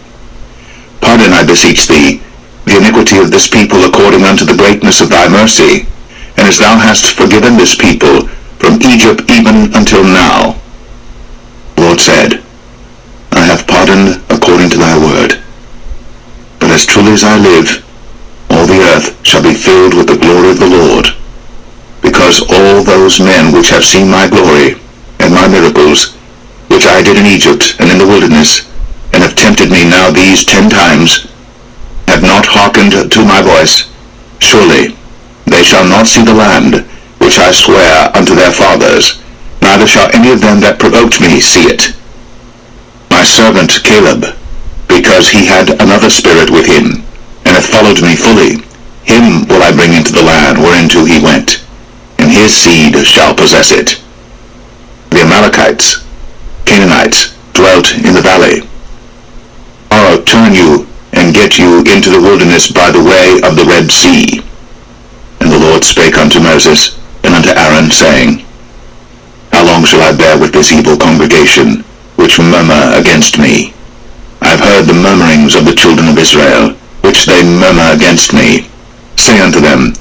Pardon, I beseech thee, the iniquity of this people according unto the greatness of thy mercy, and as thou hast forgiven this people from Egypt even until now. The Lord said, I have pardoned according to thy word. But as truly as I live, all the earth shall be filled with the glory of the Lord, because all those men which have seen my glory and my miracles, which I did in Egypt and in the wilderness, and have tempted me now these 10 times, have not hearkened to my voice, surely they shall not see the land which I swear unto their fathers, neither shall any of them that provoked me see it. My servant Caleb, because he had another spirit with him, and hath followed me fully, him will I bring into the land whereinto he went, and his seed shall possess it. The Amalekites, Canaanites, dwelt in the valley. Tomorrow turn you, and get you into the wilderness by the way of the Red Sea. And the Lord spake unto Moses and unto Aaron, saying, How long shall I bear with this evil congregation, which murmur against me? I have heard the murmurings of the children of Israel, which they murmur against me. Say unto them,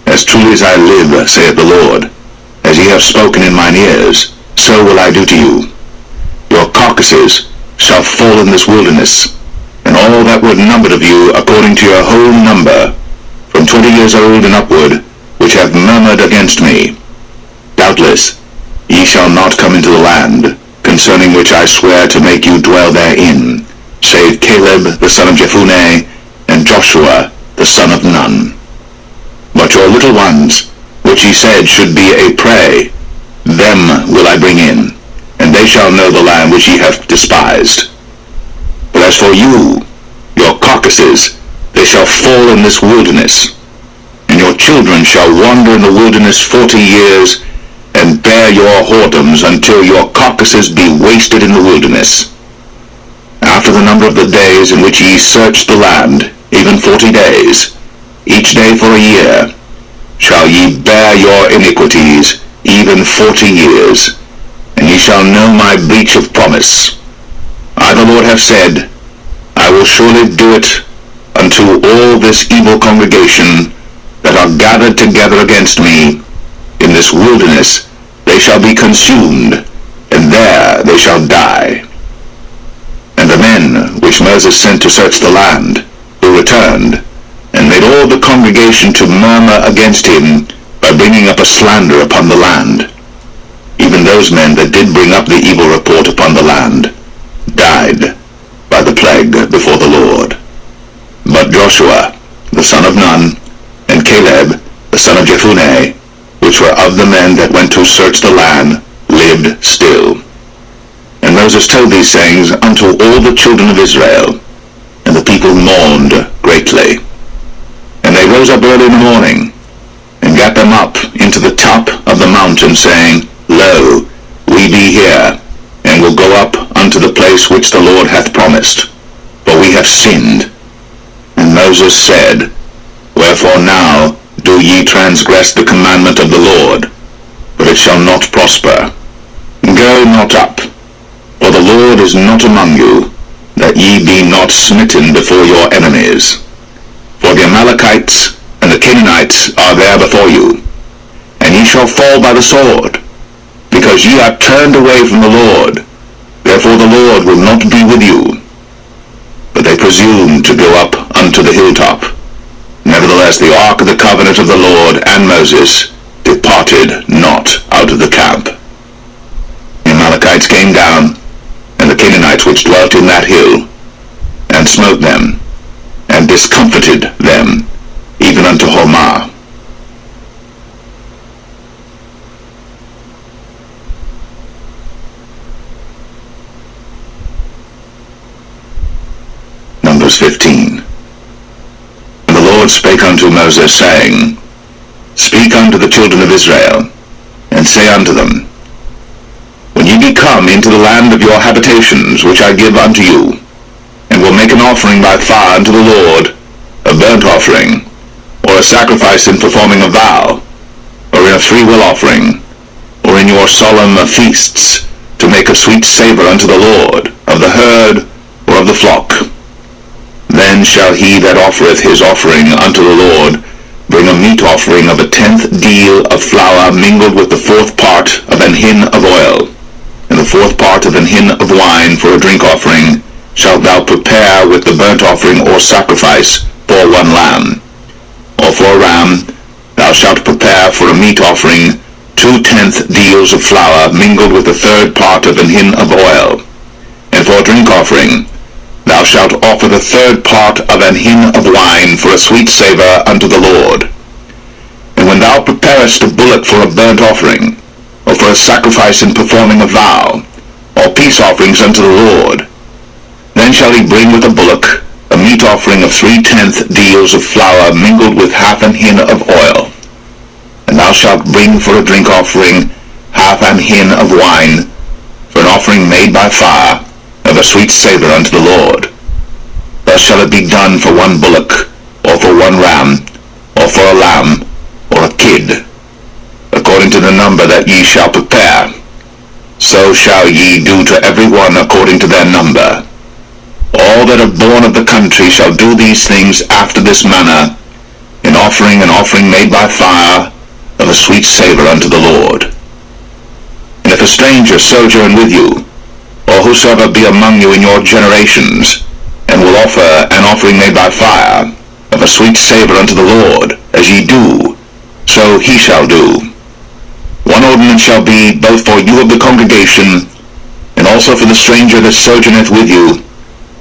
As truly as I live, saith the Lord, As ye have spoken in mine ears, so will I do to you. Your carcasses shall fall in this wilderness, and all that were numbered of you according to your whole number, from 20 years old and upward, which have murmured against me. Doubtless ye shall not come into the land, concerning which I swear to make you dwell therein, save Caleb the son of Jephunneh, and Joshua the son of Nun. But your little ones, which ye said should be a prey, them will I bring in, and they shall know the land which ye have despised. But as for you, your carcasses, they shall fall in this wilderness, and your children shall wander in the wilderness 40 years, and bear your whoredoms until your carcasses be wasted in the wilderness. After the number of the days in which ye searched the land, even 40 days, each day for a year, shall ye bear your iniquities, even 40 years, and ye shall know my breach of promise. I the Lord have said, I will surely do it unto all this evil congregation that are gathered together against me. In this wilderness they shall be consumed, and there they shall die. And the men which Moses sent to search the land, who returned, and made all the congregation to murmur against him by bringing up a slander upon the land, even those men that did bring up the evil report upon the land, died by the plague before the Lord. But Joshua, the son of Nun, and Caleb, the son of Jephunneh, which were of the men that went to search the land, lived still. And Moses told these sayings unto all the children of Israel, and the people mourned greatly. And they rose up early in the morning, and gat them up into the top of the mountain, saying, Lo, we be here, and will go up unto the place which the Lord hath promised, for we have sinned. And Moses said, Wherefore now do ye transgress the commandment of the Lord? But it shall not prosper. Go not up, for the Lord is not among you, that ye be not smitten before your enemies. For the Amalekites and the Canaanites are there before you, and ye shall fall by the sword, because ye are turned away from the Lord. Therefore the Lord will not be with you. But they presumed to go up unto the hilltop. Nevertheless the ark of the covenant of the Lord and Moses departed not out of the camp. The Amalekites came down, and the Canaanites which dwelt in that hill, and smote them, and discomfited them, even unto Hormah. Numbers 15. And the Lord spake unto Moses, saying, Speak unto the children of Israel, and say unto them, When ye be come into the land of your habitations, which I give unto you, and will make an offering by fire unto the Lord, a burnt offering, or a sacrifice in performing a vow, or in a freewill offering, or in your solemn feasts, to make a sweet savor unto the Lord, of the herd or of the flock. Then shall he that offereth his offering unto the Lord bring a meat offering of 1/10 deal of flour mingled with the 4th part of an hin of oil, and the 4th part of an hin of wine for a drink offering shalt thou prepare with the burnt offering or sacrifice for 1 lamb. Or for a ram thou shalt prepare for a meat offering 2/10 deals of flour mingled with the 3rd part of an hin of oil. And for a drink offering thou shalt offer the 3rd part of an hin of wine for a sweet savor unto the Lord. And when thou preparest a bullock for a burnt offering, or for a sacrifice in performing a vow, or peace offerings unto the Lord, then shall he bring with a bullock a meat offering of 3/10 deals of flour mingled with 1/2 an hin of oil. And thou shalt bring for a drink offering 1/2 an hin of wine, for an offering made by fire, of a sweet savor unto the Lord. Thus shall it be done for 1 bullock, or for 1 ram, or for a lamb, or a kid, according to the number that ye shall prepare. So shall ye do to every one according to their number. All that are born of the country shall do these things after this manner, in offering an offering made by fire, of a sweet savor unto the Lord. stranger sojourn with you, or whosoever be among you in your generations, and will offer an offering made by fire, of a sweet savour unto the Lord, as ye do, so he shall do. One ordinance shall be both for you of the congregation, and also for the stranger that sojourneth with you,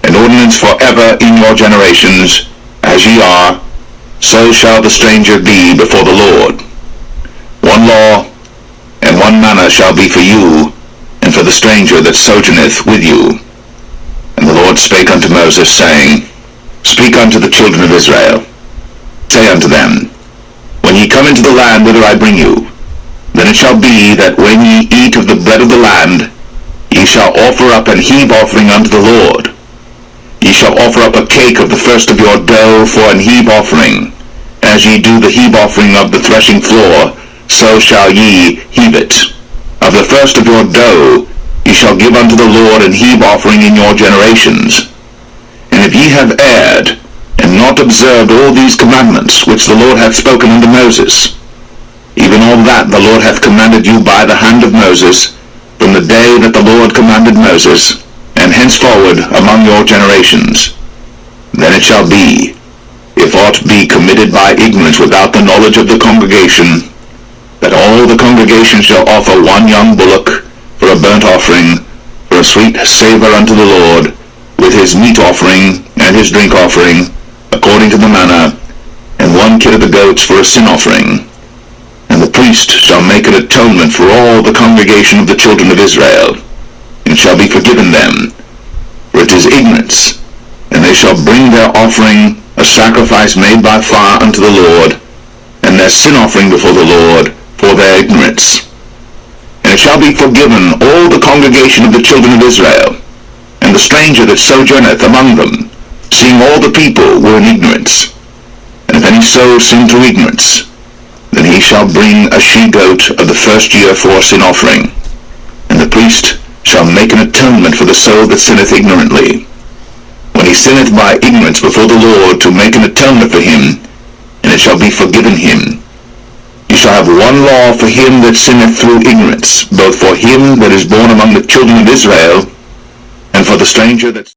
an ordinance for ever in your generations, as ye are, so shall the stranger be before the Lord. One law and one manner shall be for you, and for the stranger that sojourneth with you. And the Lord spake unto Moses, saying, Speak unto the children of Israel. Say unto them, When ye come into the land whither I bring you, then it shall be that when ye eat of the bread of the land, ye shall offer up an heave offering unto the Lord. Ye shall offer up a cake of the first of your dough for an heave offering. As ye do the heave offering of the threshing floor, so shall ye heave it. Of the first of your dough ye shall give unto the Lord an heave offering in your generations. And if ye have erred, and not observed all these commandments which the Lord hath spoken unto Moses, even all that the Lord hath commanded you by the hand of Moses, from the day that the Lord commanded Moses, and henceforward among your generations, then it shall be, if aught be committed by ignorance without the knowledge of the congregation, that all the congregation shall offer one young bullock for a burnt offering, for a sweet savour unto the Lord, with his meat offering and his drink offering, according to the manner, and one kid of the goats for a sin offering. And the priest shall make an atonement for all the congregation of the children of Israel, and it shall be forgiven them, for it is ignorance. And they shall bring their offering, a sacrifice made by fire unto the Lord, and their sin offering before the Lord, for their ignorance. And it shall be forgiven all the congregation of the children of Israel, and the stranger that sojourneth among them, seeing all the people were in ignorance. And if any soul sin through ignorance, then he shall bring a she-goat of the first year for a sin offering, and the priest shall make an atonement for the soul that sinneth ignorantly, when he sinneth by ignorance before the Lord, to make an atonement for him, and it shall be forgiven him. You shall have one law for him that sinneth through ignorance, both for him that is born among the children of Israel, and for the stranger that